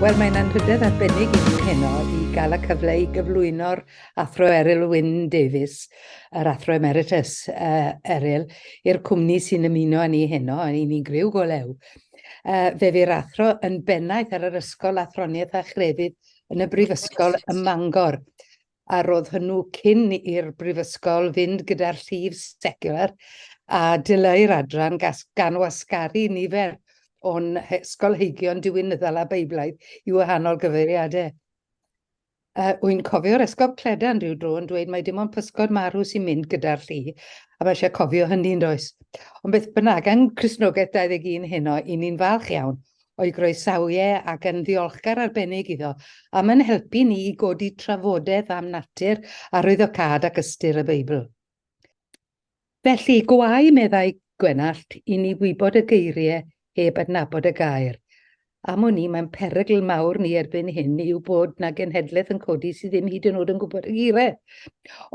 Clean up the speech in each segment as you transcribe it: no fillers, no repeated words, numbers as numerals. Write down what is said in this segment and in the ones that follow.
Wel, mae'n anrhydedd arbennig i ni heno i gael y cyfle i gyflwyno'r Athro Eryl Wynn Davies, yr Athro Emeritus Eryl, i'r cwmni sy'n ymuno â ni heno, a ni'n griw go lew. Fe fy'r athro yn bennaeth ar yr Ysgol Athroniaeth a Chrefydd yn y Brifysgol ym Mangor. A roedd hwnnw cyn i'r Brifysgol fynd gyda'r llif secular a dileu'r adran gan wasgaru nifer o'n ysgolheigion diwynyddol a beiblaidd i wahanol gyfeiriadau. Wy'n cofio'r esgob Cledan rhyw dro yn dweud mai dim ond pysgod marw sy'n mynd gyda'r lli, a mae eisiau cofio hynny'n does. Ond beth bynnag, yng Cristnogaeth 21 heno, i ni'n falch iawn o'i groesawiau ac yn ddiolchgar arbennig iddo, am yn helpu ni i godi trafodaeth am natur arwyddocad ac ystyr y Beibl. Felly, gwau meddai Gwenallt i ni wybod y geiriau heb adnabod y gair. Am o'n i, mae'n perygl mawr ni erbyn hyn yw bod na genhedlaeth yn codi sydd ddim hyd yn oed yn gwybod y geiriau.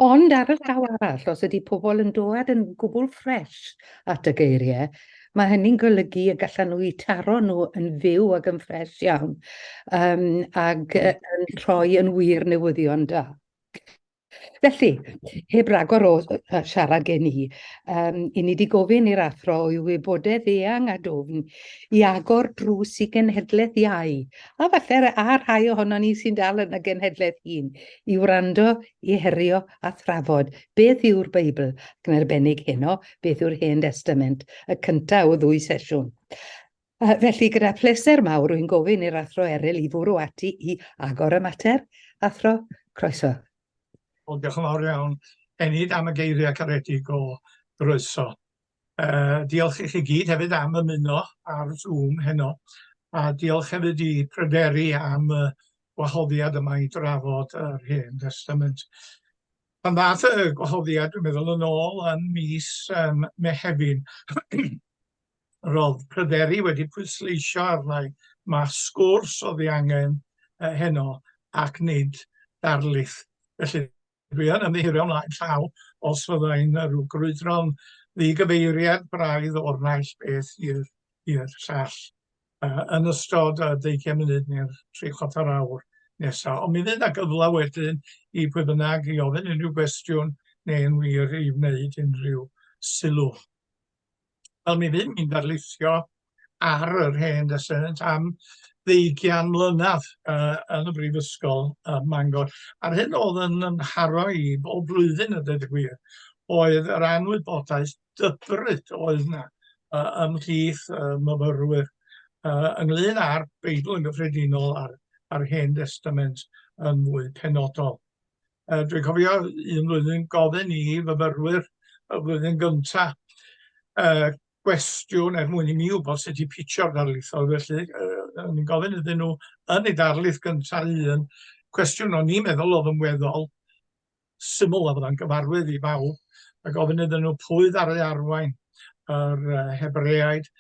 Ond ar y llaw arall, os ydy pobl yn dod yn gwbl ffres at y geiriau, mae hynny'n golygu y gallan nhw i taro nhw yn fyw ac yn ffres iawn ac yn troi yn wir newyddion da. Felly, heb ragor o siarad gen i ni wedi gofyn i'r athro i wybodaeth eang a dofn i agor drws i genhedlaeth iau, a falle a rhai ohono ni sy'n dal yn y genhedlaeth un, i wrando, i herio a thrafod beth yw'r Beibl, ac yn arbennig heno, beth yw'r Hen Destament, y cyntaf o ddwy sesiwn. Felly, gyda pleser mawr, wy'n gofyn i'r athro Eryl i fwrw ati i agor y mater. Athro, croeso. Wel, diolch yn fawr iawn. Enid am y geiriau caredig o groeso. Diolch i chi gyd hefyd am ymuno ar Zoom heno. A diolch hefyd i pryderu am y gwahoddiad yma i drafod yr Hen Destament. Pan ddath y gwahoddiad, dwi'n meddwl yn ôl yn mis Mehefin, roedd pryderu wedi pwysleisio arnau mae sgwrs oedd ei angen heno ac nid darlith. Felly, dwi yn ymddiheuro ymlaen llaw os fyddai'n rhyw grwydron ddigyfeiriad braidd o'r naill beth i'r llall yn ystod 20 munud neu'r 3/4 awr nesaf. Ond mi fydd yna gyfle wedyn i pwy bynnag i ofyn unrhyw gwestiwn neu'n wir i wneud unrhyw sylw. Wel, mi fydd ni'n darlithio ar yr Hen Destament am 20 mlynedd yn y Brifysgol Mangor. A'r hyn oedd yn haro i bob blwyddyn y dweud y gwir, oedd yr anwybodaeth dybryd oedd yna ymhlith myfyrwyr ynglyn â'r Beibl yn gyffredinol a'r Hen Destament yn fwy penodol. Dwi'n cofio un blwyddyn gofyn i fyfyrwyr y blwyddyn gyntaf gwestiwn mwyn i mi wybod sut i pitio'r darlithoedd, felly ni'n gofyn iddyn nhw yn ei darlith gyntaf un cwestiwn o'n i'n meddwl oedd yn weddol syml a fydda'n gyfarwydd i bawb, a gofyn iddyn nhw pwy ddaru arwain yr Hebreaid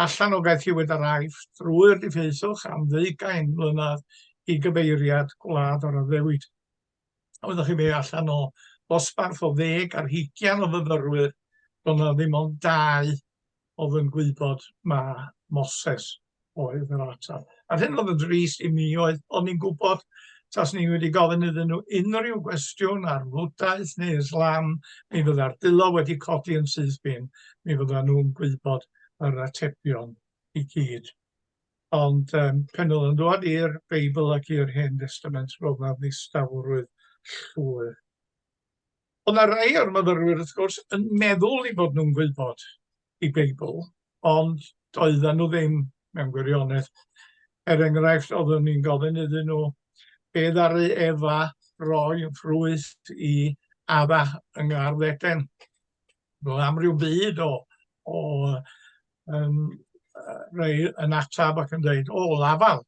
allan o gaeth Hywyd yr Aifft drwy'r diffeithwch am 20 mlynedd i gyfeiriad Gwlad o'r Addewid. Oeddech chi meddwl allan o dosbarth o 10 ar 20 o fyfyrwyr, doedd yna ddim ond 2 oedd yn gwybod mae Moses oedd yr atab. A'r hyn oedd yn drist i mi oedd, o'n i'n gwybod tas ni wedi gofyn iddyn nhw unrhyw gwestiwn ar fwdaeth neu Islam, mi fydda'r dilo wedi codi yn syth bin, mi fydda nhw'n gwybod yr atebion i gyd. Ond pen oedd yn dod i'r Beibl ac i'r Hen Destament, roedd yna ddistawrwydd llwyr. Ond yna rai o'r myfyrwyr, wrth gwrs, yn meddwl i bod nhw'n gwybod i Beibl, ond doedden nhw ddim mewn gwirionedd. Enghraifft, oeddwn ni'n gofyn iddyn nhw be ddaru Efa roi ffrwyth i Adda yng Ngardd Eden. Roedd am ryw byd o rei yn atab ac yn dweud, lafal.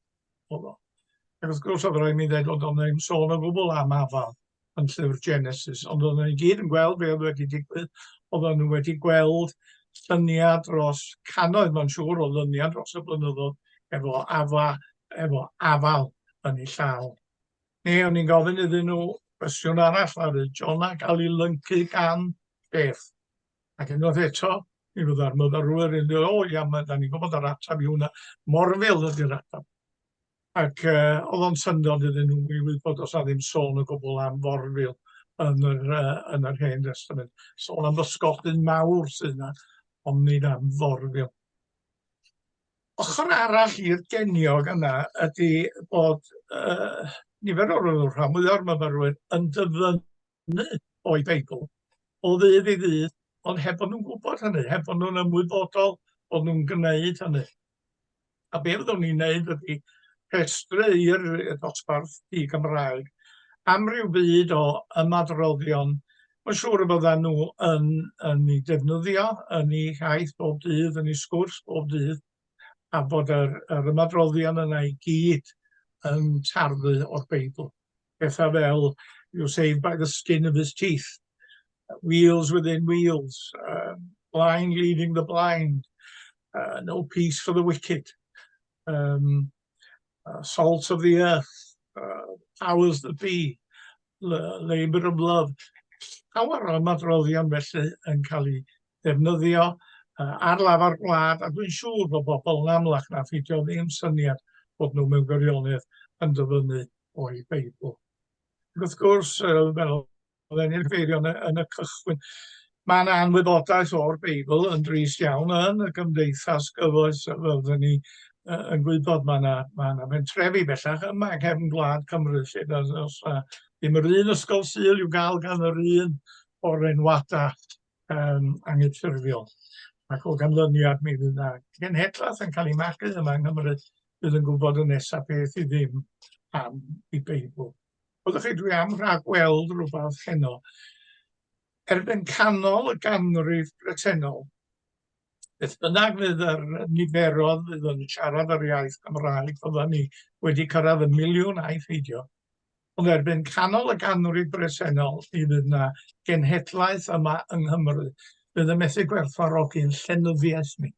Ac wrth gwrs oedd rhaid mi ddweud, oedd o'n ddim sôn o gwbl am afal yn llyfr Genesis, ond oedd nhw'n gyd yn gweld be oedd wedi digwydd. Oedd nhw wedi gweld lluniau dros cannoedd, mae'n siŵr o lluniau dros y blynyddoedd efo afal yn ei llaw. Neu o'n i'n gofyn iddyn nhw cwestiwn arall ar y Jona gael ei lyncu gan beth. Ac unwaith eto, mi fydda'r myfyrwyr yn dweud, ia, da ni'n gwybod yr atab i hwnna, morfil ydy'r atab. Ac oedd o'n syndod iddyn nhw i wybod os na ddim sôn o gwbl am forfil yn yr Hen Destament. Sôn am ddysgodyn mawr sydd yna, ond nid am forfil. Ochr arall i'r geniog yna ydy bod nifer o'r rhan mwyaf o'r myfyrwyr yn dyfynnu o'i Beibl o ddydd i ddydd, ond heb bod nhw'n gwybod hynny, heb bod nhw'n ymwybodol bod nhw'n gwneud hynny. A be fyddwn ni'n gwneud ydy rhestru i'r dosbarth i Gymraeg am ryw byd o ymadroddion. Mae'n siŵr y byddan nhw yn ei defnyddio yn ei haith bob dydd, yn ei sgwrs bob dydd, a bod yr ymadroddion yna i gyd yn tarddu o'r Beibl. Pethau fel, you're saved by the skin of his teeth, wheels within wheels, blind leading the blind, no peace for the wicked, salt of the earth, powers that be, labour of love. Llawer o ymadroddion felly yn cael ei ddefnyddio ar lafar gwlad, a dwi'n siŵr bod bobl yn amlach na ffeidio ddim syniad bod nhw mewn gwirionedd yn dyfynnu o'i Beibl. Wrth gwrs, fel oedden ni'n cyfeirio yn y cychwyn, mae yna anwybodaeth o'r Beibl yn drist iawn yn y gymdeithas gyfoes, fyddwn ni yn gwybod mae yna mentrefi bellach yma yng nghefn gwlad Cymru, lle ddim yr un ysgol Sul i'w gael gan yr un o'r enwadau anghyffurfiol. Ac o ganlyniad mi fydd yna genhedlaeth yn cael ei magu yma yng Nghymru, bydd yn gwybod y nesaf beth i ddim am ei Beibl. Oeddech chi, dwi am rhagweld rhywbeth heno. Erbyn canol y ganrif bresennol, beth bynnag fydd yr niferoedd fydd yn siarad yr iaith Gymraeg, fyddan ni wedi cyrraedd 1 miliwn a'i pheidio. Ond erbyn canol y ganrif bresennol, mi fydd yna genhedlaeth yma yng Nghymru, bydd yn methu gwerthfawrogi'n llenyddiaeth ni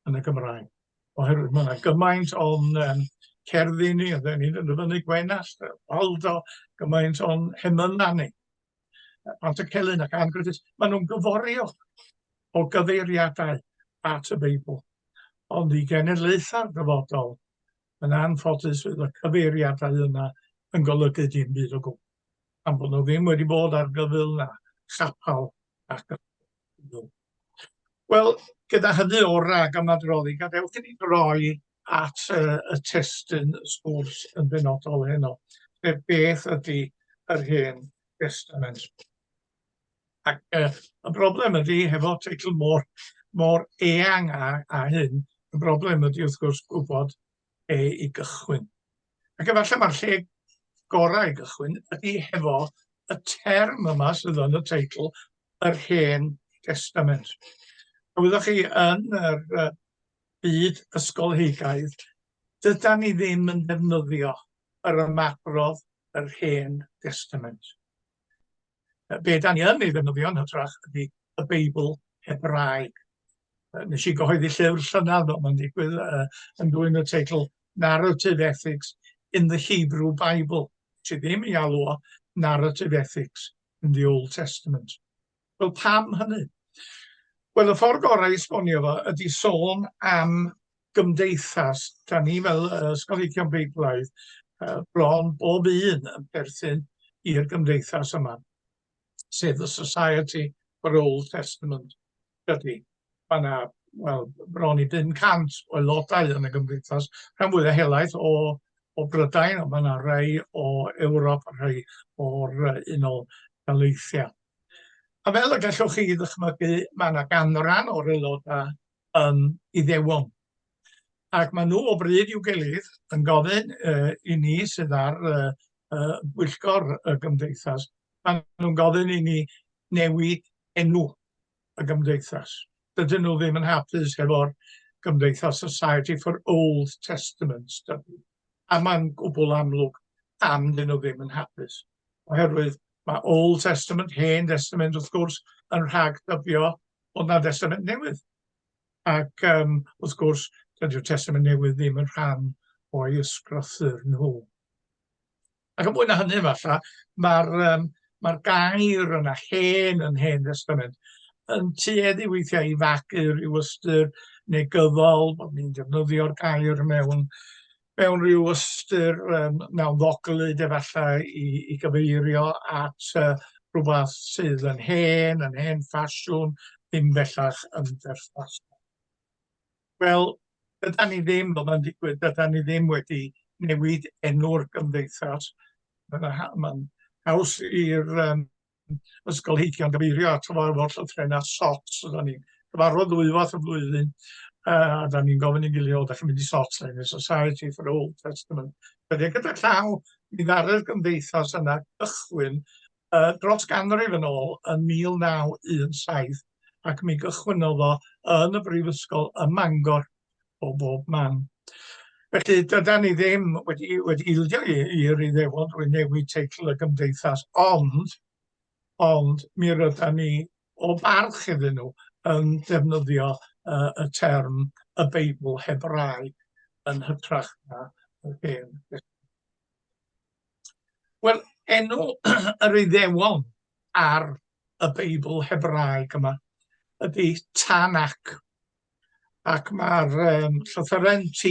yn y Gymraeg. Oherwydd mae yna gymaint o'n cerddi ni, oedden ni'n dyfynnu Gwenallt, Waldo, gymaint o'n hemyna ni, Pant y Celyn ac Angredus. Maen nhw'n gyforio o gyfeiriadau at y Beibl. Ond i genedlaethau'r dyfodol, yn anffodus fydd y cyfeiriadau yna yn golygu dim byd o gwbl. Am bod nhw ddim wedi bod ar gyfyl na chapal ac gyfyl. Wel, gyda hynny o'r rhag ymadroddi, gadewch i ni droi at y testun sgwrs yn benodol heno. Beth ydy yr Hen Destament? Ac y broblem ydy, hefo teitl mor eang a hyn, y broblem ydy wrth gwrs gwybod i gychwyn. Ac efallai mae'r lle gorau i gychwyn ydy hefo y term yma sydd yn y teitl, yr Hen Destament. Wyddwch chi yn yr byd ysgolheigaidd, dyda ni ddim yn defnyddio yr ymadrodd yr Hen Destament. Be da ni yn ei ddefnyddio yn hytrach ydy y Beibl Hebraeg. Nes i gyhoeddi llyfr llynedd fel mae'n digwydd yn dwyn y teitl Narrative Ethics in the Hebrew Bible, sydd ddim i alw o Narrative Ethics in the Old Testament. Wel, pam hynny? Wel, y ffordd gorau i esbonio fo ydy sôn am gymdeithas. Da ni fel ysgolheigion Beiblaidd bron bob un yn perthyn i'r gymdeithas yma, sef the Society for Old Testament. Ydy, mae yna, wel, bron i 500 o aelodau yn y gymdeithas, rhan fwyaf helaeth o Brydain, ond mae yna rhai o Ewrop, rhai o'r Unol Daleithiau. A fel y gallwch chi ddychmygu, mae yna ganran o'r aelodau yn Iddewon. Ac maen nhw o bryd i'w gilydd yn gofyn i ni sydd ar bwyllgor y gymdeithas, maen nhw'n gofyn i ni newid enw y gymdeithas. Dydyn nhw ddim yn hapus efo'r gymdeithas Society for Old Testament Study. A mae'n gwbl amlwg am dyn nhw ddim yn hapus. Oherwydd mae Old Testament, Hen Destament, wrth gwrs, yn rhagdybio o na Testament newydd. Ac wrth gwrs, dydy'r Testament newydd ddim yn rhan o'i ysgrythyr nhw. Ac yn mwy na hynny falle, mae'r gair yna hen yn Hen Testament yn tueddu weithiau i fagu ryw ystyr negyddol, bod ni'n defnyddio'r gair mewn mewn rhyw ystyr nawddoglyd efallai i gyfeirio at rhywbeth sydd yn hen ffasiwn, ddim bellach yn berthnasol. Wel, dyda ni ddim, fel mae'n digwydd, dyda ni ddim wedi newid enw'r gymdeithas. Mae'n haws i'r ysgolheigion gyfeirio at cyfarfod llythrennau SOTS. Dyda ni'n cyfarfod ddwywaith y flwyddyn, a da ni'n gofyn i gilydd, da chi'n mynd i SOTS, neu Society for Old Testament. Dydy gyda llaw, mi ddaru'r gymdeithas yna gychwyn dros ganrif yn ôl yn 1917, ac mi gychwynodd o yn y brifysgol ym Mangor o bob man. Felly, dyda ni ddim wedi ildio i'r Iddewon drwy newid teitl y gymdeithas, ond mi rydda ni o barch iddyn nhw yn defnyddio y term y Beibl Hebraeg yn hytrach na y hen. Wel, enw yr Iddewon ar y Beibl Hebraeg yma ydy Tanach, ac mae'r llythyren T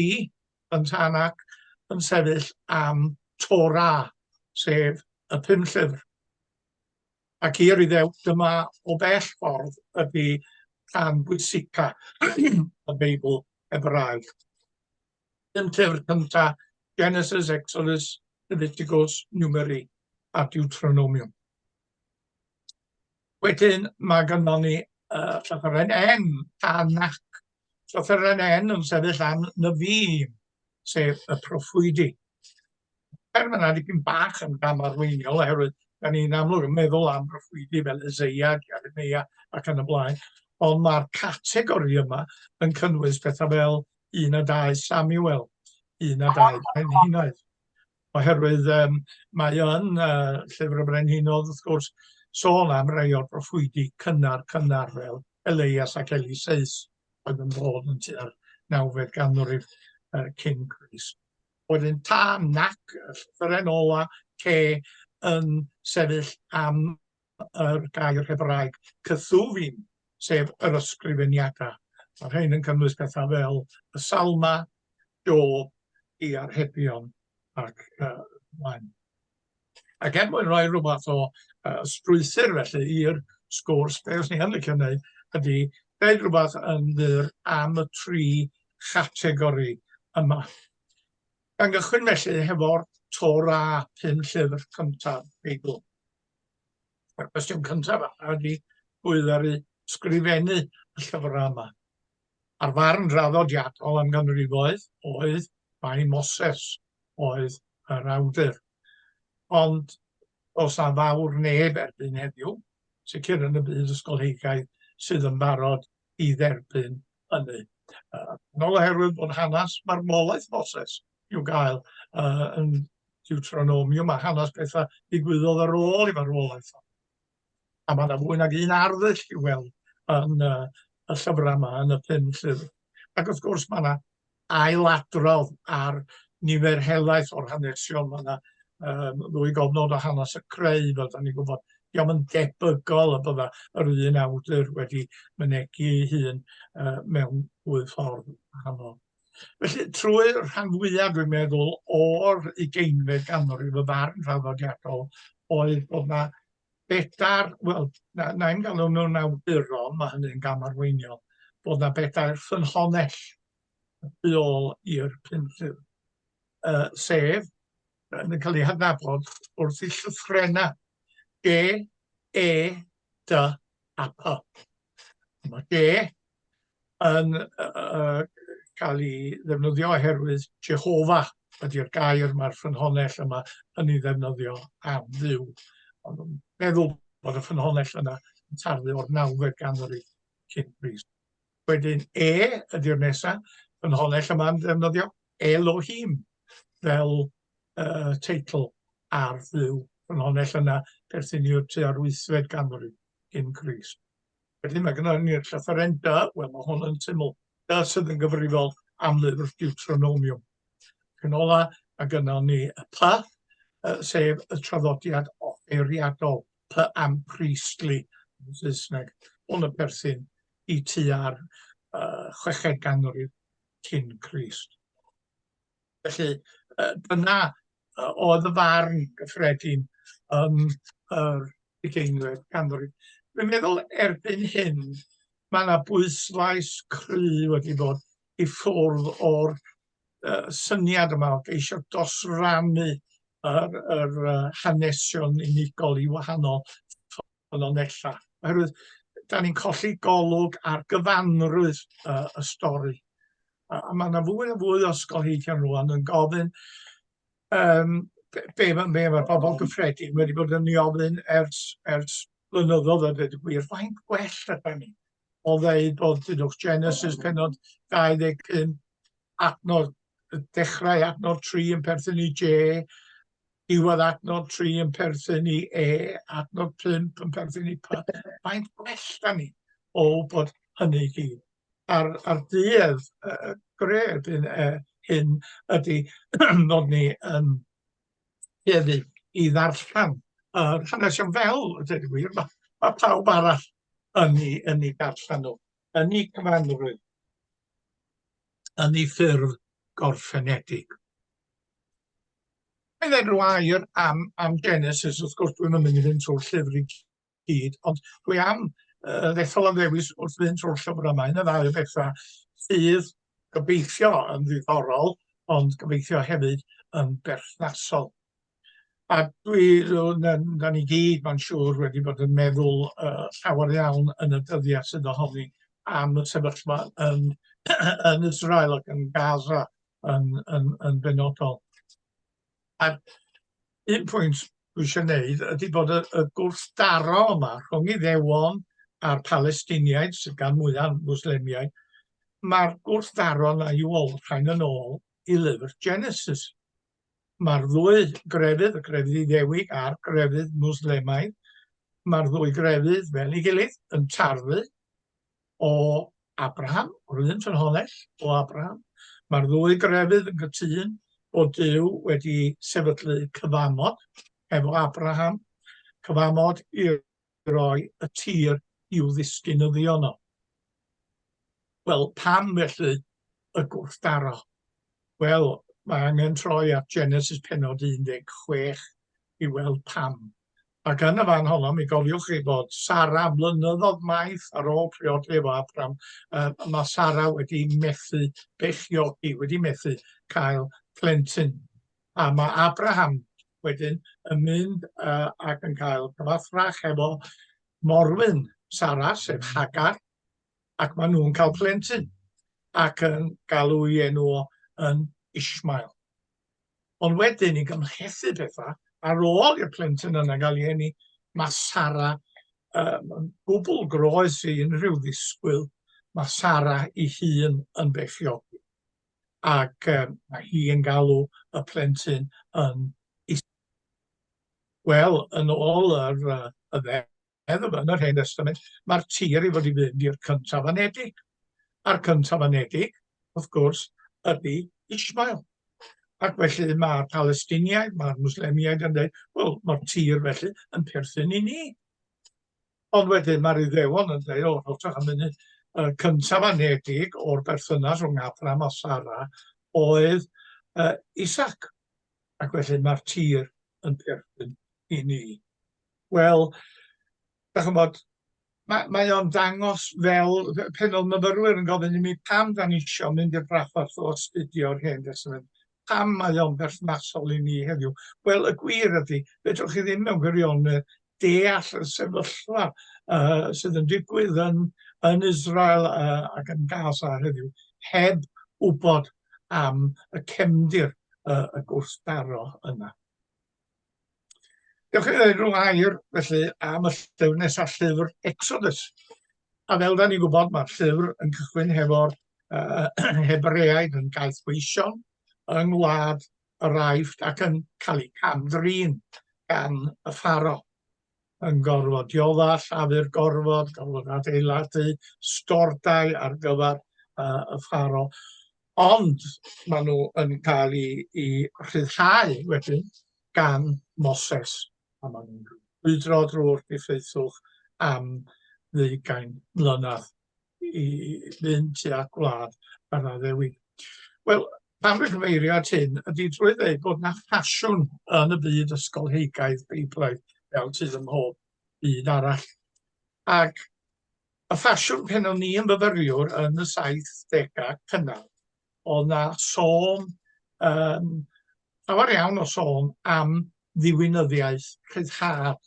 yn Tanach yn sefyll am Torah, sef y 5 llyfr. Ac i'r Iddew, dyma o bell ffordd ydy rhan bwysica y Beibl Hebraeg. 5 llyfr cyntaf, Genesis, Exodus, Leviticus, Numeri a Deuteronomium. Wedyn mae gynnon ni llythyren N, Tanach. Llythyren N yn sefyll am Nefim, sef y proffwydi. Yna dipyn bach yn gamarweiniol, oherwydd da ni'n amlwg yn meddwl am proffwydi fel Eseia, Jeremia ac yn y blaen, ond mae'r categori yma yn cynnwys pethau fel 1 a 2 Samuel, 1 a 2 Brenhinoedd. Oherwydd mae yn llyfr y Brenhinoedd, wrth gwrs, sôn am rei o'r proffwydi cynnar fel Elias ac Eliseis, oedd yn bod yn tua'r 9fed ganrif cyn Crist. Wedyn Tanach, y llythyren ola, yn sefyll am yr gair Hebraeg Cythwfim, sef yr ysgrifeniadau. Mae'r rhain yn cynnwys pethau fel y Salma, Job, i Arhebion ac blaen. Ac mwyn rhoi rhywbeth o strwythur felly i'r sgwrs, beth ni yn licio wneud ydy dweud rhywbeth yn ddyr am y 3 chategori yma. Gan gychwyn felly hefo'r Torah 5 llyfr cyntaf Beibl. Yr cwestiwn cyntaf ydy pwy ddaru sgrifennu y llyfrau yma. Ar farn draddodiadol am ganrifoedd oedd Mae Moses, oedd yr awdur. Ond os na fawr neb erbyn heddiw, sicr yn y byd ysgolheigaidd sydd yn barod i dderbyn hynny. Nôl oherwydd bod hanes marwolaeth Moses i'w gael yn Deuteronomium a hanes pethau ddigwyddodd ar ôl i marwolaeth. A mae yna fwy nag un arddull i'w weld yn y llyfrau yma, yn y 5 llyfr. Ac wrth gwrs mae yna ailadrodd ar nifer helaeth o'r hanesion. Mae yna ddwy gofnod o hanes y creu, fel da ni'n gwybod, diolch yn debygol y bydda yr un awdur wedi mynegu ei hun mewn dwy ffordd wahanol. Felly, trwy'r rhan fwyaf, dwi'n meddwl, o'r 20fed ganrif y farn traddodiadol, oedd bod yna bedar, wel, na'i'n galw nhw'n awduron, mae hynny'n gamarweiniol, bod yna bedar ffynhonell y ôl i'r 5 llyfr. Sef, yn cael ei hadnabod wrth i llythrennau G, E, D a P. Mae G yn cael ei ddefnyddio oherwydd Jehova ydy'r gair mae'r ffynhonell yma yn ei ddefnyddio am dduw. Ond yn meddwl bod y ffynhonell yna yn tarddu o'r 9fed ganrif cyn Crist. Wedyn E ydy'r nesaf, ffynhonell yma yn ddefnyddio Elohim fel teitl ar dduw. Ffynhonell yna perthyn i'r tua'r 8fed ganrif cyn Crist. Felly mae gyda ni'r llythyren D, wel mae hwn yn syml, D sydd yn gyfrifol am lyfr Deuteronomium. Yn ola, mae gyda ni y P, sef y traddodiad offeiriadol, P am priestly, yn Saesneg. Hwn yn perthyn i tua'r 6fed ganrif cyn Crist. Felly, dyna oedd y farn gyffredin yr ugeinfed ganrif. Dwi'n meddwl erbyn hyn, mae yna bwyslais cry wedi bod i ffwrdd o'r syniad yma o geisio dosrannu yr hanesion unigol i wahanol ffynonella. Oherwydd, da ni'n colli golwg ar gyfanrwydd y stori. A mae yna fwy a fwy o ysgolheigion rwan yn gofyn be mae'r bobl gyffredin wedi bod yn ei ofyn ers blynyddoedd a dweud y gwir, faint gwell ydyn ni o ddeud bod dydwch Genesis penod 25 adnod dechrau adnod 3 yn perthyn i J, diwedd adnod 3 yn perthyn i E, adnod 5 yn perthyn i P. Faint gwell da ni o bod hynny i gyd. A'r dydd gref hyn ydy bod ni yn heddi i ddarllen yr hanesion fel, dweud y gwir, mae pawb arall yn ei darllen nhw, yn ei cyfanrwydd, yn ei ffurf gorffenedig. Mae'n dweud rhyw air am Genesis, wrth gwrs dwi'n mynd i fynd trwy'r llyfr i gyd, ond dwi am ddethol a ddewis wrth fynd trwy'r llyfr yma. Un o ddau o bethau sydd gobeithio yn ddiddorol, ond gobeithio hefyd yn berthnasol. A da ni gyd, mae'n siŵr, wedi bod yn meddwl llawer iawn yn y dyddiau sydd ohoni am y sefyllfa yn Israel ac yn Gaza yn benodol. A un pwynt dwi eisiau gwneud ydy bod y gwrthdaro yma rhwng Iddewon a'r Palestiniaid, sydd gan mwyaf Mwslemiaid, mae'r gwrthdaro yna i olrhain yn ôl i lyfr Genesis. Mae'r ddwy grefydd, y grefydd Iddewig a'r grefydd Mwslemaidd, mae'r ddwy grefydd fel ei gilydd yn tarddu o Abraham, o'r un ffynhonnell o Abraham. Mae'r ddwy grefydd yn gytun o Duw wedi sefydlu cyfamod efo Abraham, cyfamod i roi y tir i'w ddisgyn y ddiono. Wel, pam felly y gwrthdaro? Wel, mae angen troi at Genesis penod 16 i weld pam. Ac yn y fan honno, mi gofiwch chi bod Sara blynyddoedd maith ar ôl priodi efo Abraham, mae Sara wedi methu bechiogi, wedi methu cael plentyn. A mae Abraham wedyn yn mynd ac yn cael cyfathrach efo morwyn Sara, sef Hagar, ac maen nhw'n cael plentyn ac yn galw ei enw yn Ishmael. Ond wedyn i gymlethu bethau, ar ôl i'r plentyn yna gael ei eni, mae Sara gwbl groes i unrhyw ddisgwyl, mae Sara ei hun yn bechiogi. Ac mae hi yn galw y plentyn yn Ishmael. Wel, yn ôl y ddeddf yn yr Hen Destament, mae'r tir i fod i fynd i'r cyntaf anedig. A'r cyntaf anedig, wrth gwrs, ydy Ishmael. Ac felly mae'r Palestiniaid, mae'r Mwslemiaid yn dweud, wel, mae'r tir felly yn perthyn i ni. Ond wedyn mae'r Iddewon yn dweud, rhodwch am munud, y cyntaf anedig o'r berthynas rhwng Abraham a Sara oedd Isaac. Ac felly mae'r tir yn perthyn i ni. Wel, dach chi'n bod, mae o'n dangos fel, pen oedd myfyrwyr yn gofyn i mi pam da ni isio mynd i'r drafferth o astudio'r Hen Destament. Pam mae o'n berthnasol i ni heddiw? Wel, y gwir ydy, fedrwch chi ddim mewn gwirionedd deall y sefyllfa sydd yn digwydd yn Israel ac yn Gaza heddiw, heb wybod am y cefndir y gwrthdaro yna. Diolch yn dweud rhwng air, felly, am y llyfr nesaf, llyfr Exodus. A fel da ni'n gwybod, mae'r llyfr yn cychwyn hefo'r Hebreaid yn gaethweision yng ngwlad yr Aifft ac yn cael ei camdrin gan y Pharo. Yn gorfod diodda, llafur gorfod adeiladu stordau ar gyfer y Pharo. Ond maen nhw yn cael ei rhyddhau wedyn gan Moses. A maen nhw'n brwydro drwy'r diffeithwch am 20 mlynedd i fynd tuag gwlad yr Addewid. Wel, Pam dwi'n cyfeirio at hyn ydy drwy ddeud bod na ffasiwn yn y byd ysgolheigaidd Beiblaidd fel sydd ym mhob byd arall. Ac y ffasiwn pen o'n ni yn fyfyriwr yn y 70au cynnar, oedd na sôn, llawer iawn o sôn am ddiwinyddiaeth rhyddhad,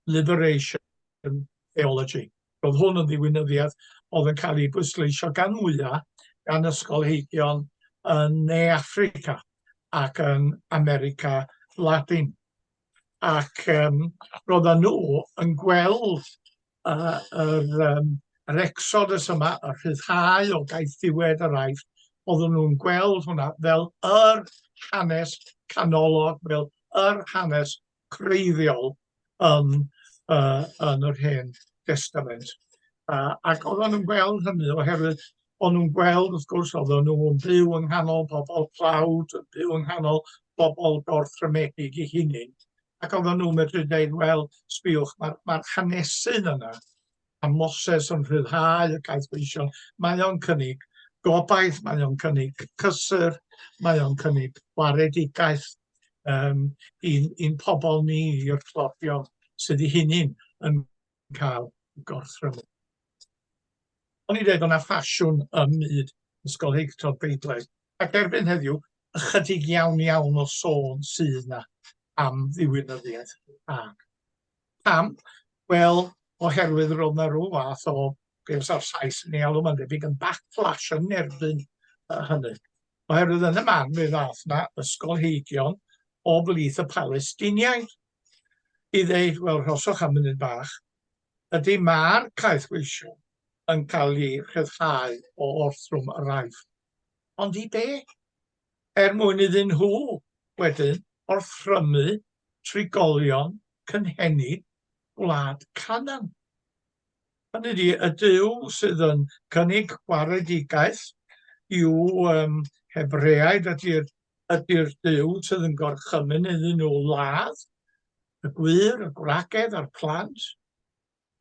liberation theology. Roedd hwn yn ddiwinyddiaeth oedd yn cael ei bwysleisio gan mwyaf gan ysgolheigion yn Ne Affrica ac yn America Latin. Ac roedden nhw yn gweld yr exodus yma, y rhyddhau o gaeth diwedd yr aifft, oedden nhw'n gweld hwnna fel yr hanes canolog, fel yr hanes creiddiol yn yr Hen Destament. Ac oedden nhw'n gweld hynny oherwydd o'n nhw'n gweld, wrth gwrs, oedden nhw'n byw yng nghanol bobl tlawd, yn byw yng nghanol bobl gorthrymedig eu hunain. Ac oedden nhw'n medru dweud, wel, sbiwch, mae'r hanesydd yna, a Moses yn rhyddhau y gaeth weisio, mae o'n cynnig gobaith, mae o'n cynnig cysur, mae o'n cynnig waredigaeth i'n pobl ni, i'r clodion sydd eu hunain yn cael gorthrymedig. O'n i dweud o'na ffasiwn ym myd ysgolheictod Beiblaidd. Ac erbyn heddiw, ychydig iawn o sôn sydd na am ddiwinyddiaeth. Pam? Wel, oherwydd roedd na rhyw fath o, beth o'r Sais yn ei alw ma'n debyg, yn backlash yn erbyn hynny. Oherwydd yn y man, fe ddath na ysgolheigion o blith y Palestiniaid i ddeud, wel, rhoswch am munud bach, ydy mae'r caeth weisio yn cael ei rhyddhau o orthrwm yr aifft. Ond i be? Mwyn iddyn nhw wedyn orthrymu trigolion cynhenid gwlad Canan. Hynny ydy, y Duw sydd yn cynnig gwaredigaeth i'w Hebreaid ydy'r Duw sydd yn gorchymyn iddyn nhw ladd, y gwir, y gwragedd a'r plant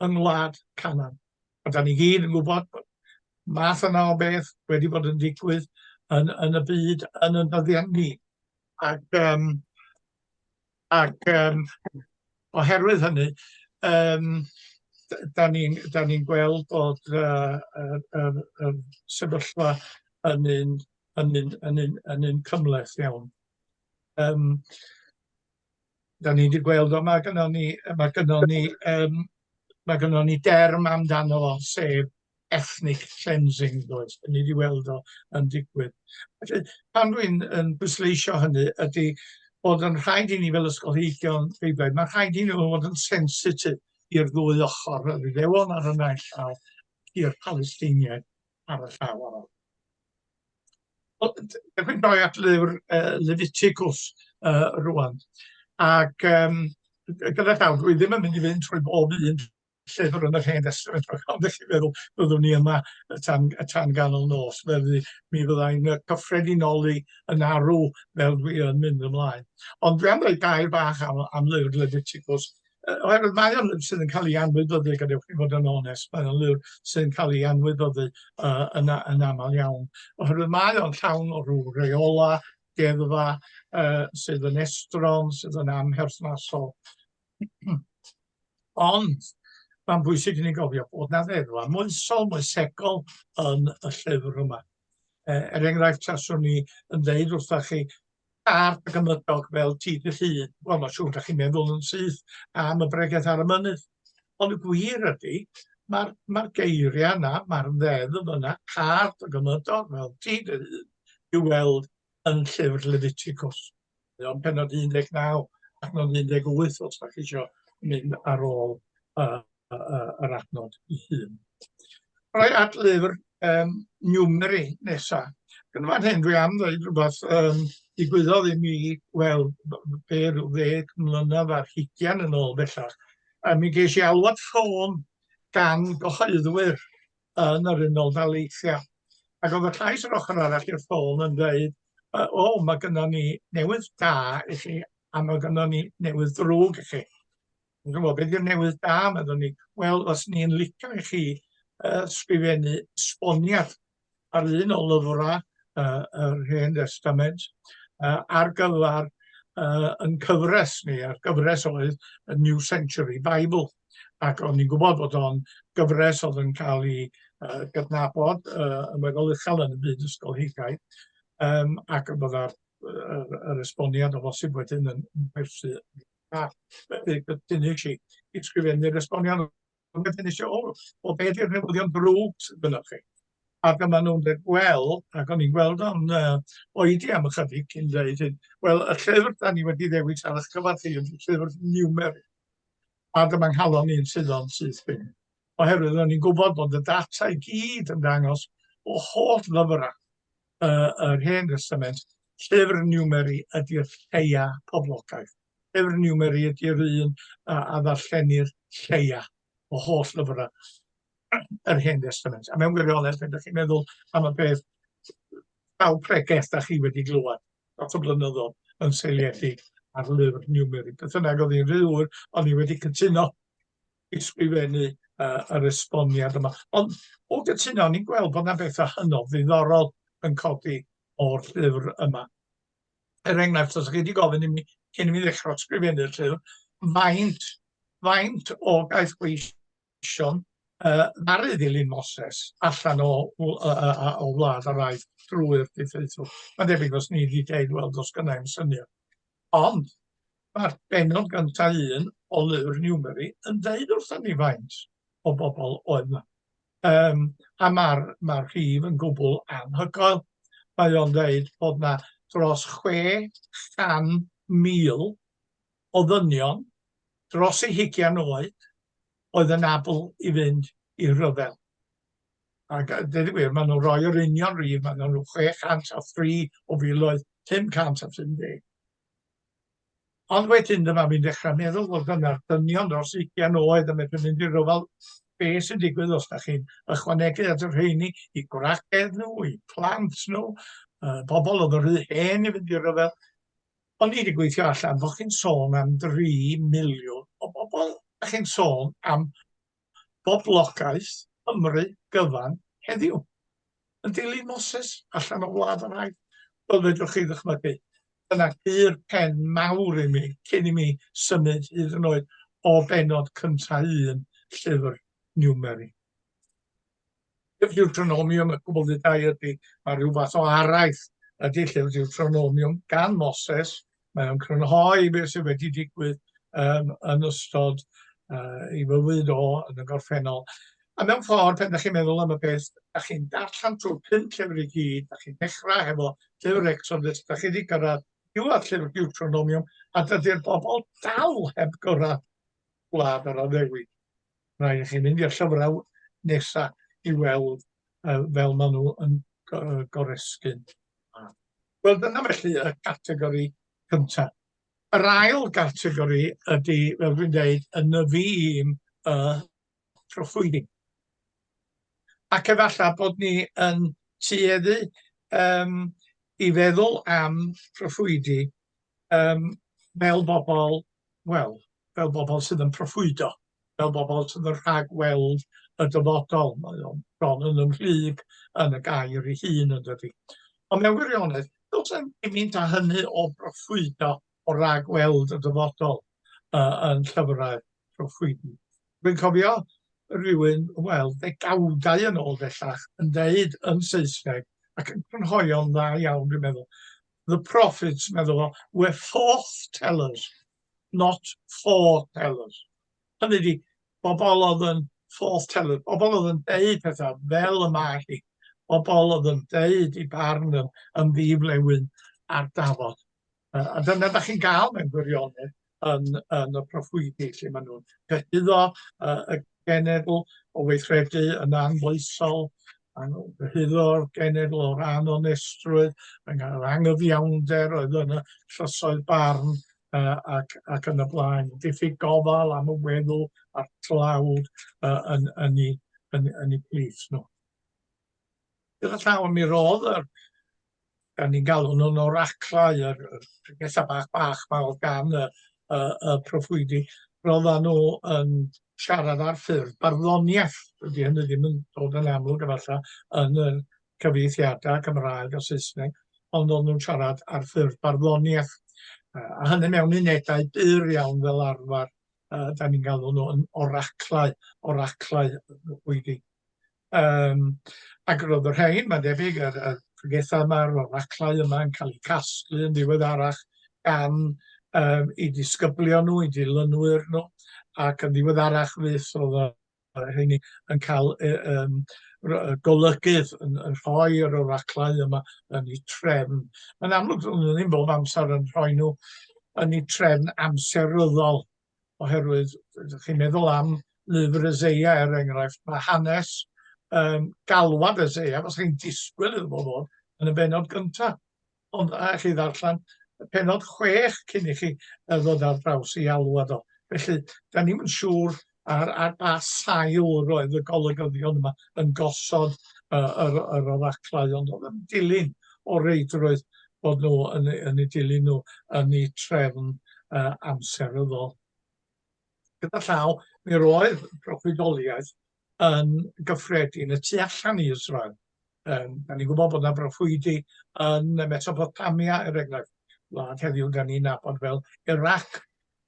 yng ngwlad Canan. A da ni gyd yn gwybod bod math yna o beth wedi bod yn digwydd yn y byd yn y dyddiau ni. Ac oherwydd hynny, da ni'n gweld bod y sefyllfa yn un cymhleth iawn. Da ni wedi gweld o, mae gynnon ni derm amdano fo, sef ethnic cleansing, does. Da ni wedi weld o yn digwydd. Pan dwi'n bwysleisio hynny ydy bod yn rhaid i ni fel ysgolheigion Beiblaidd, mae'n rhaid i ni fod yn sensitif i'r ddwy ochr, yr Iddewon ar y naill llaw, i'r Palestiniaid ar y llaw arall. Dwi'n rhoi at lyfr Leviticus rwan. Ac gyda llaw, dwi ddim yn mynd i fynd trwy bob un llyfr yn yr Hen Destament, ond felly feddwl byddwn ni yma tan ganol nos, felly mi fyddai'n cyffredinoli yn arw fel dwi yn mynd ymlaen. Ond dwi am ddweud gair bach am lyfr Leviticus, oherwydd mae o'n lyfr sydd yn cael ei anwybyddu, gadewch chi fod yn onest, mae o'n lyfr sydd yn cael ei anwybyddu yn aml iawn. Oherwydd mae o'n llawn o ryw reola, deddfa, sydd yn estron, sydd yn amherthnasol. Ond, mae'n bwysig i ni gofio bod na ddeddfa moesegol yn y llyfr yma. Enghraifft, taswn ni yn deud wrthych chi, art ac ymydog fel teitl un. Wel, mae'n siŵr da chi'n meddwl yn syth am y bregaeth ar y mynydd. Ond y gwir ydy, mae'r geiriau yna, mae'r ddeddf yna, art ac ymydog fel teitl un, i'w weld yn llyfr Leviticus. Ond penod 19 ac nod 18 os da chi eisiau mynd ar ôl yr adnod ei hun. Rhoi at lyfr Numeri nesaf. Gan fan hyn dwi am ddweud rhywbeth digwyddodd i mi, wel, be ryw 10 mlynedd ar 20 yn ôl bellach. Mi ges i alwad ffôn gan gyhoeddwyr yn yr Unol Daleithiau. Ac oedd y llais yr ochr arall i'r ffôn yn dweud, mae gynnon ni newydd da i chi, a mae gynnon ni newydd drwg i chi. Dwi'n gwybod, beth yw'r newydd da, meddwl ni, wel, os ni'n licio i chi sgrifennu esboniad ar un o lyfrau yr Hen Destament ar gyfer yn cyfres ni, a'r gyfres oedd y New Century Bible. Ac o'n i'n gwybod bod o'n gyfres oedd yn cael ei gydnabod yn weddol uchel yn y byd ysgolheigaidd, ac yn byddai'r esboniad o bosib wedyn yn persu. Wedyn eisiau i sgrifennu'r esboniad, wedyn eisiau, o beth yw'r newyddion drwg sydd gyda chi? Ac yma nhw'n dweud, wel, ac o'n i'n gweld o'n oedi am ychydig cyn dweud, wel, y llyfr da ni wedi ddewis ar eich cyfer chi ydy'r llyfr Niwmeri. A dyma'n nghalon ni'n sydd o'n syth bin. Oherwydd o'n i'n gwybod bod y data i gyd yn dangos o holl lyfrau yr Hen Destament, llyfr Niwmeri ydy'r lleia poblogaidd. Llyfr Niwmeri ydy'r un a ddarllenir lleia o holl lyfrau yr Hen Destament. A mewn gwirionedd, pan ydych chi'n meddwl am y peth llaw pregeth da chi wedi glywed lot o blynyddoedd yn seiliedig ar lyfr Niwmeri. Beth bynnag oedd hi'n rhywr, o'n i wedi cytuno i sgrifennu yr esboniad yma. Ond o gytuno, ni'n gweld bod yna bethau hynod ddiddorol yn codi o'r llyfr yma. Enghraifft, os ydych chi wedi gofyn i mi cyn i mi ddechrau sgrifennu'r llyfr, faint o gaeth gweision ddaru ddilyn Moses allan o wlad yr aeth drwy'r teitl. Mae'n debyg os ni wedi deud, wel, dos gynnau'n syniad. Ond mae'r benod gyntaf un o lyfr Niwmeri yn deud wrthyn ni faint o bobl oedd yna. A mae'r rhif yn gwbl anhygoel. Mae o'n deud bod yna dros 600,000 o ddynion dros eu 20 oed oedd yn abl i fynd i ryfel. Ac dweud y gwir, maen nhw'n rhoi yr union rhif, maen nhw'n 603 o filoedd 550. Ond wedyn dyma mi'n dechrau meddwl bod yna'r dynion dros 20 oed yn medru mynd i ryfel. Be sy'n digwydd os da chi'n ychwanegu at yr rheini i gwragedd nhw, i plant nhw, bobl oedd yr rhy hen i fynd i ryfel. Ond ni wedi gweithio allan bod chi'n sôn am 3 miliwn o bobl. Da chi'n sôn am boblogaeth Cymru gyfan heddiw. Yn dilyn Moses allan o wlad yr aeth. Wel, fedrwch chi ddychmygu. Dyna gyr pen mawr i mi, cyn i mi symud hyd yn oed o benod cyntaf un llyfr Niwmeri. Deuteronomium, y gwybodau ydy, mae rhyw fath o araith ydy llyfr Deuteronomium gan Moses. Mae'n crynhoi beth sydd wedi digwydd yn ystod i fywyd o yn y gorffennol. A mewn ffordd, pan ydych chi'n meddwl am y peth, ydych chi'n darllen trwy'r 5 llyfr i gyd, ydych chi'n dechrau efo llyfr Exodus, ydych chi wedi gyrraedd diwedd llyfr Deuteronomium, a dydy'r bobl dal heb gyrraedd gwlad yr addewid. Rhaid i chi mynd i'r llyfrau nesaf i weld fel maen nhw yn goresgyn. Wel, dyna felly y categori cyntaf. Yr ail gategori ydy, fel dwi'n dweud, y nyfu un proffwydi. Ac efallai bod ni yn tueddu i feddwl am proffwydi fel bobl, wel, fel bobl sydd yn proffwydo, fel bobl sydd yn rhagweld y dyfodol. Mae o'n bron yn ymhlug yn y gair ei hun yn dydy. Ond mewn gwirionedd, does yn gymaint â hynny o proffwydo o ragweld y dyfodol yn llyfrau proffwydi. Dwi'n cofio rhywun, wel, ddegawdau yn ôl bellach, yn deud yn Saesneg, ac yn crynhoio'n dda iawn, dwi'n meddwl. The prophets, meddwl o, were forth-tellers, not foretellers. Hynny ydi, bobl oedd yn forth-tellers, bobl oedd yn deud pethau fel y mae hi, bobl oedd yn deud i barn yn ddiflewyn ar dafod. A dyna da chi'n gael mewn gwirionedd yn y proffwydi, lle maen nhw'n cyhyddo y genedl o weithredu yn anfoesol, cyhyddo'r genedl o ran o nestrwydd, mae'n cael anghyfiawnder oedd yn y llysoedd barn ac yn y blaen. Diffyg gofal am y weddw a'r tlawd yn eu plith nhw. Gyda llaw mi roedd gan ni'n galw nhw'n oraclau, yr pregethau bach ma oedd gan y proffwydi, roedden nhw yn siarad ar ffurf barddoniaeth. Dydy hynny ddim yn dod yn amlwg efallai yn y cyfieithiadau Cymraeg a Saesneg, ond o'n nhw'n siarad ar ffurf barddoniaeth. A hynny mewn unedau byr iawn fel arfer, da ni'n galw nhw yn oraclau wedi. Ac roedd yr rhain, mae'n debyg, y pregethau yma'r oraclau yma yn cael eu casglu yn ddiweddarach gan eu disgyblion nhw, eu dilynwyr nhw, ac yn ddiweddarach fydd oedd rheini yn cael golygydd yn rhoi yr oraclau yma yn eu trefn. Yn amlwg, nhw ddim bob amser yn rhoi nhw yn eu trefn amseryddol, oherwydd, chi'n meddwl am lyfr Eseia, enghraifft, mae hanes galwad Eseia, fos chi'n disgwyl iddo fod yn y benod gyntaf. Ond chi ddarllen y penod 6 cyn i chi ddod ar draws i alwad o. Felly, da ni'n siŵr ar ba sail roedd y golygyddion yma yn gosod yr oraclau, ond oedd yn dilyn o reidrwydd bod nhw yn eu dilyn nhw yn eu trefn amseryddol. Gyda llaw, mi roedd proffwydoliaeth yn gyffredin y tu allan i Israel. Da ni'n gwybod bod yna broffwydi yn Mesopotamia, enghraifft. Wlad heddiw da ni'n nabod fel Iraq.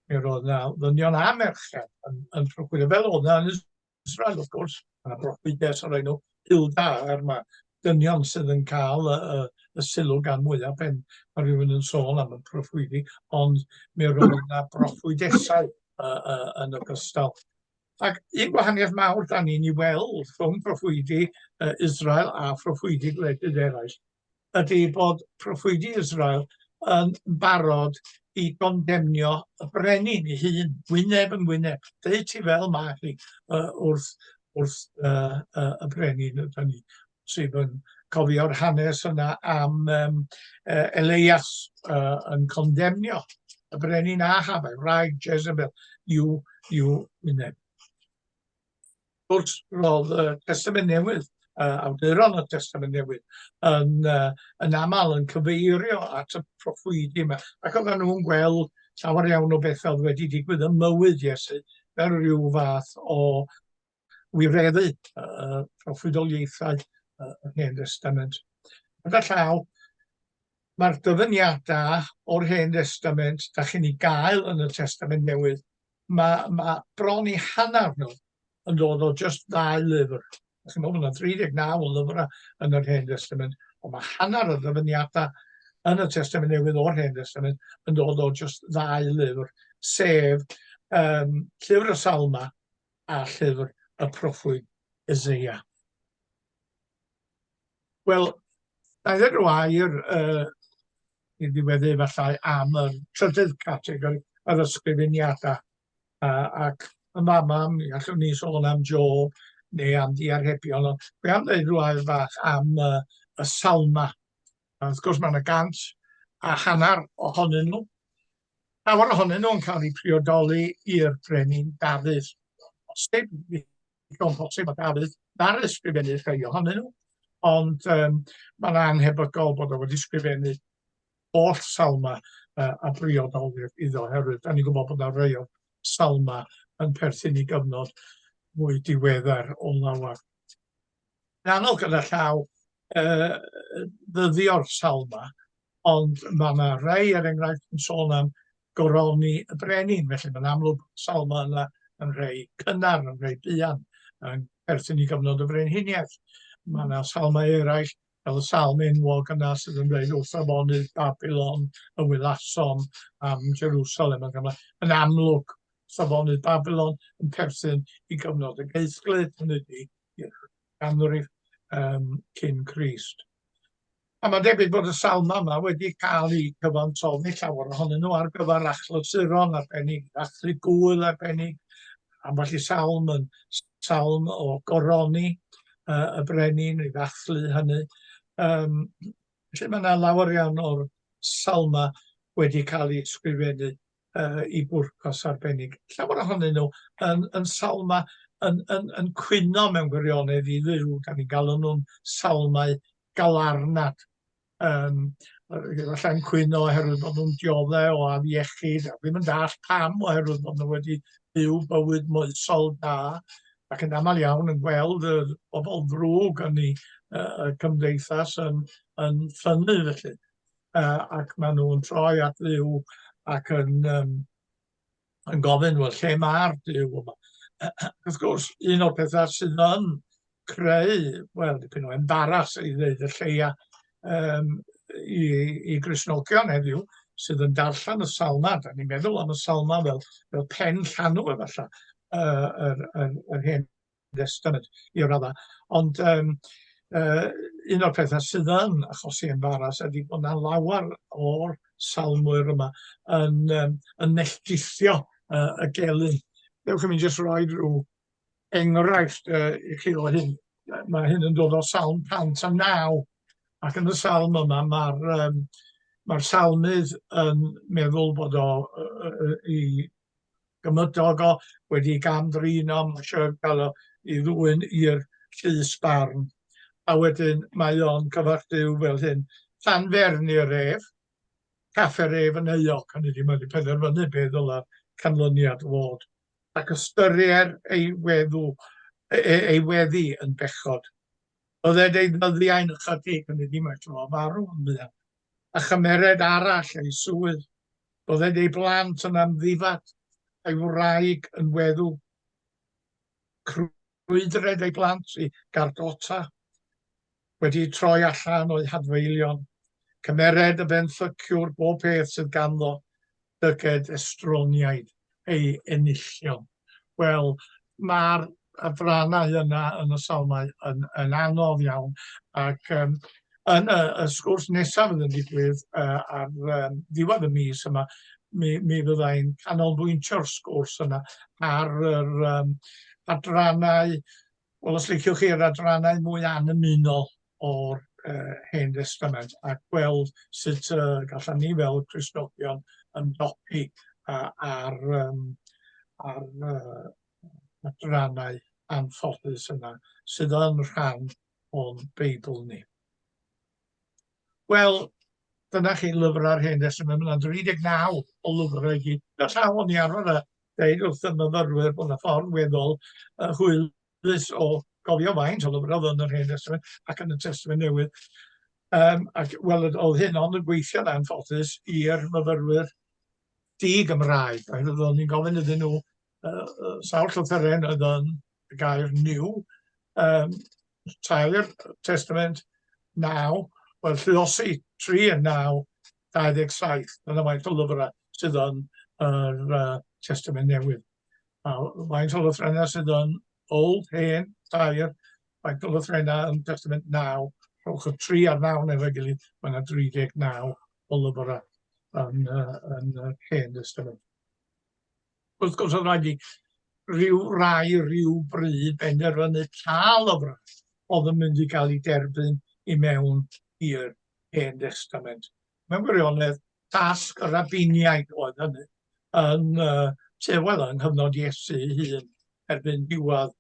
Mi roedd yna ddynion a merched yn proffwydio fel oedd yna yn Israel, wrth gwrs. Yna broffwydau sy'n rhaid nhw hilda mae dynion sydd yn cael y sylw gan mwyaf pen mae rhywun yn sôn am y proffwydi, ond mi roedd yna broffwydesau yn ogystal. Ac un gwahaniaeth mawr da ni'n ei weld rhwng proffwydi Israel a proffwydi gwledydd eraill ydy bod proffwydi Israel yn barod i gondemnio y brenin ei hun, wyneb yn wyneb. Deud ti fel mae chi wrth y brenin ydy ni, sydd yn cofio'r hanes yna am Elias yn condemnio y brenin Ahab, wraig Jezebel, yw wyneb. Wrth roedd y Testament Newydd, awduron y Testament Newydd, yn aml yn cyfeirio at y proffwydi yma. Ac oedden nhw'n gweld llawer iawn o bethau oedd wedi digwydd yn mywyd Iesu, fel rhyw fath o wireddu proffwydoliaethau y Hen Destament. Gyda llaw, mae'r dyfyniadau o'r Hen Destament da chi'n ei gael yn y Testament Newydd, mae bron i hanner nhw yn dod o just 2 lyfr. Chi'n meddwl, yna 39 o lyfrau yn yr Hen Testament, ond mae hanner y ddyfyniadau yn y Testament Newydd o'r Hen Testament yn dod o just 2 lyfr, sef llyfr y Salma a llyfr y proffwyd Eseia. Wel, na ddweud rhyw air i ddiweddu efallai am y trydydd categori, yr ysgrifeniadau. Ac yn fama, mi allwn ni sôn am Job neu am diarhebion, ond dwi am dweud rhyw air fach am y Salma. Wrth gwrs, mae yna 150 ohonyn nhw. Llawer ohonyn nhw yn cael eu priodoli i'r brenin Davies. Bosib mae Davies na'r ysgrifennu rhai ohonyn nhw, ond mae'n anhebygol bod o wedi ysgrifennu oll Salma a briodoliaeth iddo, oherwydd da ni'n gwybod bod yna rhai o Salma yn perthyn i gyfnod mwy diweddar o lawer. Yn anodd gyda llaw ddyddio'r Salma, ond mae yna rhai enghraifft yn sôn am goroni y brenin, felly mae'n amlwg Salma yna yn rhai cynnar, yn rhai buan, yn perthyn i gyfnod y frenhiniaeth. Mae yna Salma eraill, fel y Salm enwog yna sydd yn dweud wrth afonydd Babylon, y wylasom am Jerusalem. Yn amlwg, safonydd Babylon yn perthyn i gyfnod y geithglyd, hynny ydi ganrif cyn Crist. A mae'n debyg bod y Salma yma wedi cael ei cyfansoddi llawer ohonyn nhw ar gyfer achlasuron arbennig, ddathlu gwyl arbennig, ambell i salm yn salm o goroni y brenin, i ddathlu hynny. Felly mae yna lawer iawn o'r Salma wedi cael ei ysgrifennu i bwrpas arbennig. Llawer ohonyn nhw yn Salma yn cwyno mewn gwirionedd i ddiw, da ni'n galw nhw'n Salmau galarnad. Falle yn cwyno oherwydd bod nhw'n dioddau o afiechyd, a ddim yn dall pam oherwydd bod nhw wedi byw bywyd moesol da, ac yn aml iawn yn gweld y bobl ddrwg yn y cymdeithas yn ffynnu felly. Ac maen nhw'n troi at Dduw ac yn gofyn, wel, lle mae'r Duw yma? Wrth gwrs, un o'r pethau sydd yn creu, wel, dipyn o embaras i ddweud y lleia i Gristnogion heddiw, sydd yn darllen y salma. Da ni'n meddwl am y salma fel pen llanw efallai, yr Hen Destament i radda. Ond un o'r pethau sydd yn achosi embaras ydy bod yna lawer o'r salmwyr yma yn neilltithio y gelyn. Dewch i mi jyst roi rhyw enghraifft i chi o hyn. Mae hyn yn dod o Salm 109, ac yn y salm yma mae'r salmydd yn meddwl bod o i gymydog o wedi gamdrino, mae eisiau cael o i ddwyn i'r llys barn. A wedyn mae o'n cyfarch Duw fel hyn, llanfern i'r ef, caffer ef yn euog, hynny wedi mynd i penderfynu beth ddyla'r canlyniad fod, ac ystyrier ei weddi yn bechod. Bydded ei ddyddiau'n ychydig, hynny wedi mynd o farw yn ddian, a chymered arall ei swydd. Bydded ei blant yn amddifad, ei wraig yn weddw. Crwydred ei blant i gardota, wedi troi allan o'i hadfeilion. Cymered y benthyciwr bob peth sydd ganddo, dyged estroniaid ei enillion. Wel, mae'r adrannau yna yn y salmau yn anodd iawn, ac yn y sgwrs nesaf yn digwydd ar ddiwedd y mis yma, mi fyddai'n canolbwyntio'r sgwrs yna ar yr adrannau, wel, os liciwch chi'r adrannau mwy anymunol o'r Hen Destament, ac gweld sut gallan ni fel Cristnogion yn dopi ar adrannau anffodus yna, sydd yn rhan o'n Beibl ni. Wel, dyna chi lyfrau'r Hen Destament. Mae'n 39 o lyfrau i gyd. Llaw o'n i arfer dweud wrth y myfyrwyr bod yna ffordd weddol hwylus o gofio faint o lyfrau yn yr Hen Destament ac yn y Testament Newydd. Ac wel, oedd hyn ond yn gweithio'n anffodus i'r myfyrwyr di-Gymraeg. Oedden ni'n gofyn iddyn nhw sawl llythyren oedd yn y gair new, tair Testament 9, wel, lluosi 3 yn 9, 27. Dyna faint o lyfrau sydd yn yr Testament Newydd. Faint o lythrennau sydd yn Old, Hen, 2, faint o lythrennau yn Testament 9, rhwch y 3 ar 9 efo'i gilydd, mae yna 39 o lyfrau yn y Hen Testament. Wrth gwrs, oedd rhaid i ryw bryd benderfynu pa lyfrau oedd yn mynd i gael ei derbyn i mewn i'r Hen Testament. Mewn gwirionedd, dasg y rabiniaid oedd hynny yn tewel yng nghyfnod Iesu ei hun erbyn diwedd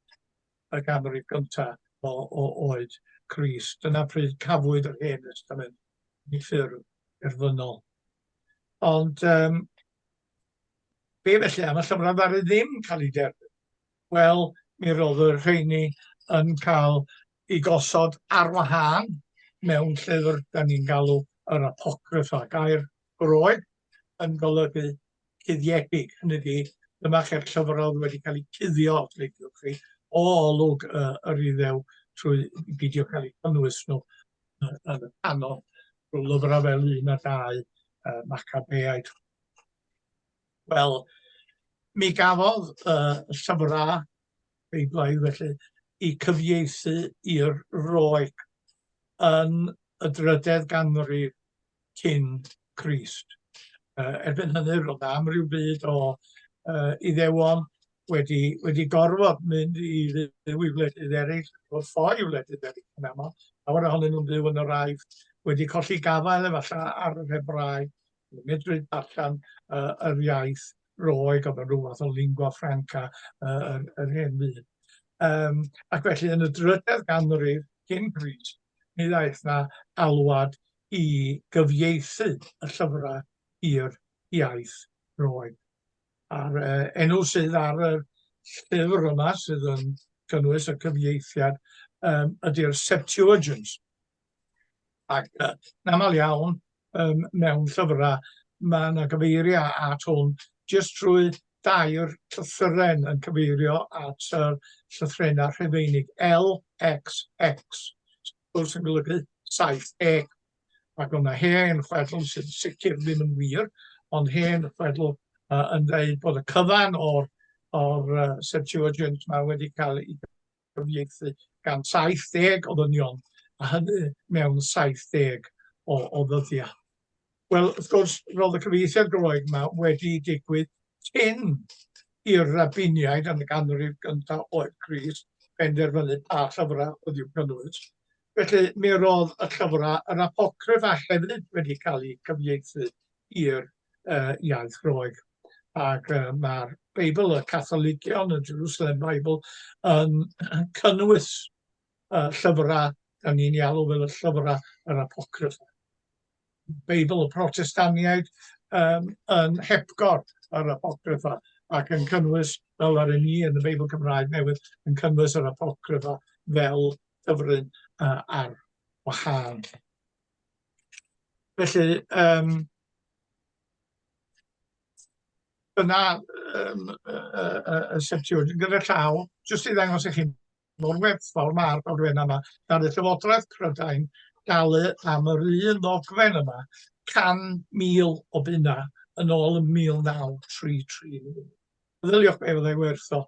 y ganrif gyntaf o oed Crist. Dyna pryd cafwyd yr Hen Testament i ffurf erfynol. Ond be felly am y llyfrau ddaru ddim cael ei derbyn? Wel, mi roedd y rheini yn cael ei gosod ar wahân mewn llyfr da ni'n galw yr Apocrypha. Gair groeg yn golygu cuddiedig. Hynny ydi, dyma chi'r llyfrau wedi cael ei cuddio, o olwg yr Iddew trwy beidio cael ei cynnwys nhw yn y canol. Rwy'n lyfrau fel 1 a 2 Macabeaid. Wel, mi gafodd y llyfrau Beiblaidd felly i cyfieithu i'r Roeg yn y 3fed ganrif cyn Crist. Erbyn hynny, roedd am ryw byd o Iddewon wedi gorfod mynd i ddyw i wledydd eraill, roedd ffoi i wledydd eraill yn aml. Lawer ohonyn nhw'n byw yn yr Aifft, wedi colli gafael efallai ar y Hebraeg, medru darllen yr iaith Roeg o rhyw fath o lingua franca yr hen byd. Ac felly yn y 3fed ganrif cyn Crist, mi ddaeth na alwad i gyfieithu y llyfrau i'r iaith Roeg. A'r enw sydd ar y llyfr yma sydd yn cynnwys y cyfieithiad ydy'r Septuagint. Ac yn aml iawn mewn llyfrau, mae yna gyfeiriau at hwn jyst trwy dair llythyren yn cyfeirio at llythrennau Rhufeinig LXX, wrth yn golygu 70. Ac o'na hen chwedl sy'n sicr ddim yn wir, ond hen chwedl yn dweud bod y cyfan o'r Septuagint mae wedi cael ei gyfieithu gan 70 o ddynion, a hynny mewn 70 o ddyddiau. Wel, wrth gwrs, roedd y cyfieithiad Groeg yma wedi digwydd cyn i'r Rabiniaid yn y ganrif gyntaf o'r Crist penderfynu pa llyfrau oedd i'w cynnwys. Felly, mi roedd y llyfrau, yr apocryffa hefyd wedi cael ei cyfieithu i'r iaith Groeg. Ac mae'r Beibl, y Catholigion, y Jerusalem Bible, yn cynnwys llyfrau, da ni'n alw fel y llyfrau yr apocryffa. Beibl y Protestaniaid yn hepgor yr apocryffa ac yn cynnwys, fel ar ni yn y Beibl Cymraeg newydd, yn cynnwys yr apocryffa fel dyfryn ar wahân. Felly, yna y Septuagint gyda llaw, jyst i ddangos i chi mor werthfawr mae'r dogfen yma, gan y Llywodraeth Prydain dalu am yr un ddogfen yma 100,000 o bunna yn ôl yn 1933. Meddyliwch be fyddai werth o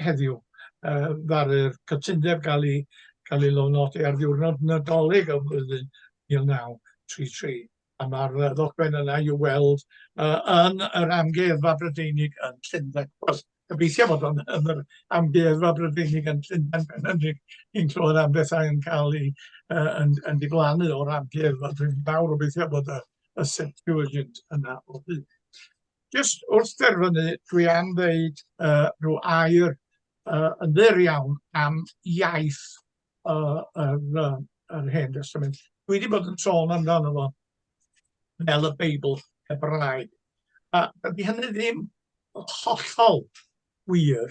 heddiw. Ddaru'r cytundeb gael ei lofnodi ar ddiwrnod Nadolig o flwyddyn 1933. A mae'r ddogfen yna i'w weld yn yr amgueddfa Brydeinig yn Llundain. Wel, gobeithio bod yn yr amgueddfa Brydeinig yn Llundain pen hynny ni'n clywed am bethau yn cael ei yn diflannu o'r amgueddfa. Dwi'n fawr obeithio bod y Septuagint yna o hyd. Jyst wrth derfynu, dwi am ddeud rhyw air yn ddyr iawn am iaith yr Hen Destament. Dwi wedi bod yn sôn amdano fo fel y Beibl Hebraeg. A dydy hynny ddim hollol wir,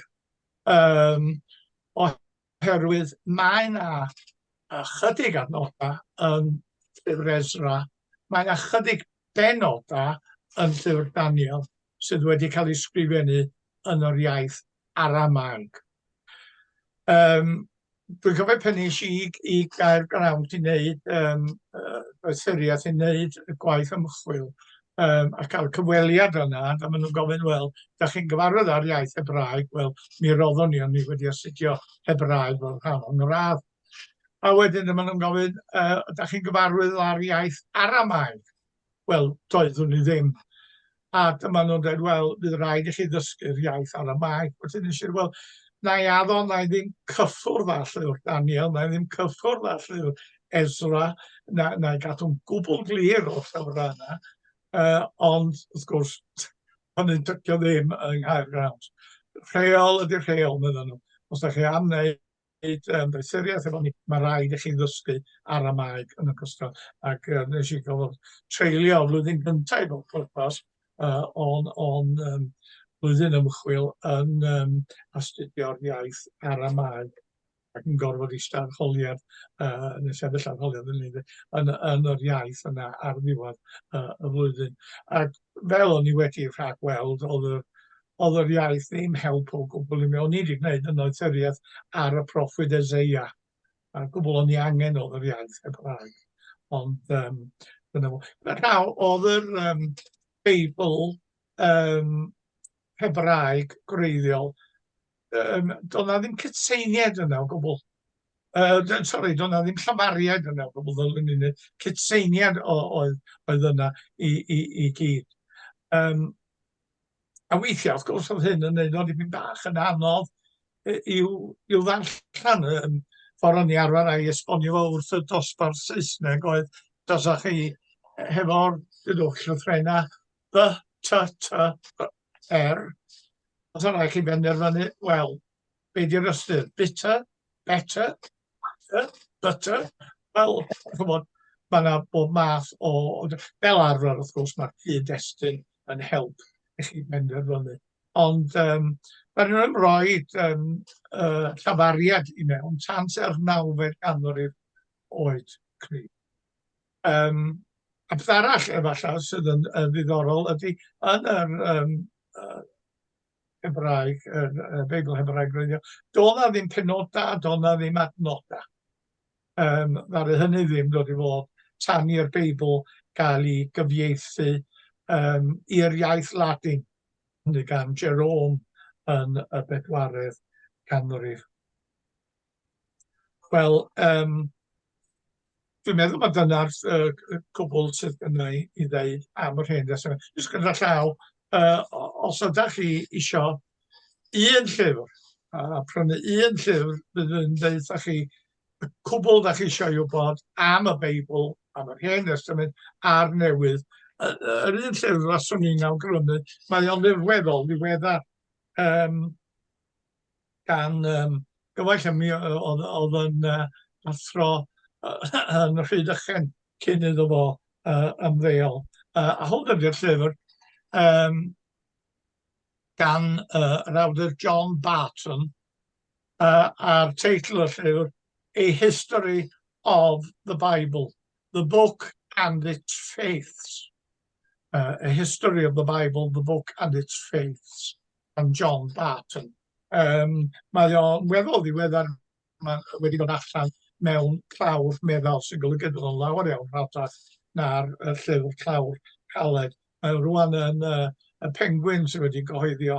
oherwydd mae yna ychydig adnodau yn llyfr Ezra, mae yna ychydig benodau yn llyfr Daniel sydd wedi cael ei sgrifennu yn yr iaith Aramaeg. Dwi'n cofio pen eis i Gaergrawnt i wneud doethuriaeth i wneud y gwaith ymchwil a cael cyfweliad yna, a maen nhw'n gofyn, wel, da chi'n gyfarwydd ar iaith Hebraeg? Wel, mi roeddwn ni wedi astudio Hebraeg fel rhan o'n radd. A wedyn maen nhw'n gofyn, da chi'n gyfarwydd ar iaith Aramaeg? Wel, doeddwn ni ddim. A maen nhw'n dweud, wel, bydd rhaid i chi ddysgu'r iaith Aramaeg. Wedyn nes i, wel, na i addo, na i ddim cyffwrdd â llyfr Daniel, na i ddim cyffwrdd â llyfr Ezra, na i gadw'n gwbl glir o'r llyfrau yna. Ond, wrth gwrs, hynny'n tycio ddim yng Nghaergrawnt. Rheol ydy'r rheol, medden nhw. Os da chi am wneud doethuriaeth efo ni, mae rhaid i chi ddysgu Aramaeg yn y cystal. Ac nes i gofod treulio flwyddyn gyntaf o'r pwrpas o'n blwyddyn ymchwil yn astudio'r iaith Aramaeg ac yn gorfod eistedd arholiad, neu sefyll arholiad yn yr iaith yna ar ddiwedd y flwyddyn. Ac fel o'n i wedi rhagweld, oedd yr iaith ddim help o gwbl i mi. O'n i wedi gwneud yn doethuriaeth ar y proffwyd Eseia. A gwbl o'n i angen oedd yr iaith Hebraeg. Ond dyna fo. Oedd yr Beibl Hebraeg gwreiddiol, doedd na ddim cytseiniad yna o gwbl. Doedd na ddim llafariad yna o gwbl. Cytseiniad oedd yna i gyd. A weithiau, wrth gwrs, oedd hyn yn neud o'n dipyn bach yn anodd i'w ddarllen. Ffordd o'n i arfer a'i esbonio fo wrth y dosbarth Saesneg oedd dosach chi hefo'r llythrennau B, T, T, R. Os yna chi benderfynu, wel, be di'r ystyr? Bitter, better, butter. Wel, chymod, mae yna bob math o... Fel arfer, wrth gwrs, mae'r cyd-destun yn help i chi benderfynu. Ond maen nhw'n rhoi llafariad i mewn tant 9fed ganrif oed cryf. A beth arall efallai sydd yn ddiddorol ydy yn yr Hebraeg, Beibl Hebraeg, doedd na ddim penodau, doedd na ddim adnodau. Ddaru hynny ddim dod i fod tan i'r Beibl gael ei gyfieithu i'r iaith Ladin, hynny gan Jerome yn y 4edd ganrif. Wel, dwi'n meddwl mae dyna'r cwbl sydd gyda i ddeud am yr Hen Destament. Jyst gyda llaw, os ydych chi isio un llyfr, a prynu un llyfr, bydd yn deud chi y cwbl ydych chi isio wybod am y Beibl, am yr Hen Destament, a'r newydd. Yr un llyfr os o'n i'n awgrymu, mae o'n ddiweddol, ddiweddar gan gyfaill ymni oedd yn athro yn Rhydychen cyn iddo fo ymddeol. A hwn ydy'r llyfr gan yr awdur John Barton, a'r teitl y llyfr, A History of the Bible, the Book and its Faiths. A History of the Bible, the Book and its Faiths, gan John Barton. Mae o'n weddol ddiweddar wedi dod allan mewn clawr meddal sy'n golygu bod o'n lawer iawn rhatach na'r llyfr clawr caled. Mae rwan yn y Penguin sydd wedi gyhoeddio,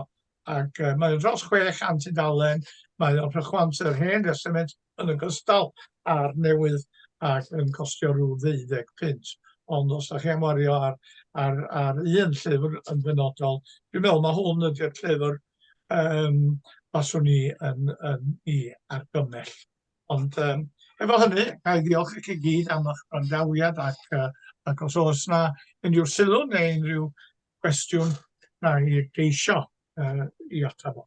ac mae'n dros 600 tudalen. Mae o'n rhychwant yr Hen Destament yn ogystal a'r newydd ac yn costio rhyw 12 punt. Ond os ydych chi am wario ar un llyfr yn benodol, dwi'n meddwl mae hwn ydy'r llyfr baswn ni yn ei argymell. Ond efo hynny, gael diolch i chi gyd am eich gwrandawiad ac os oes yna unrhyw sylw neu unrhyw gwestiwn na i geisio i ateb o.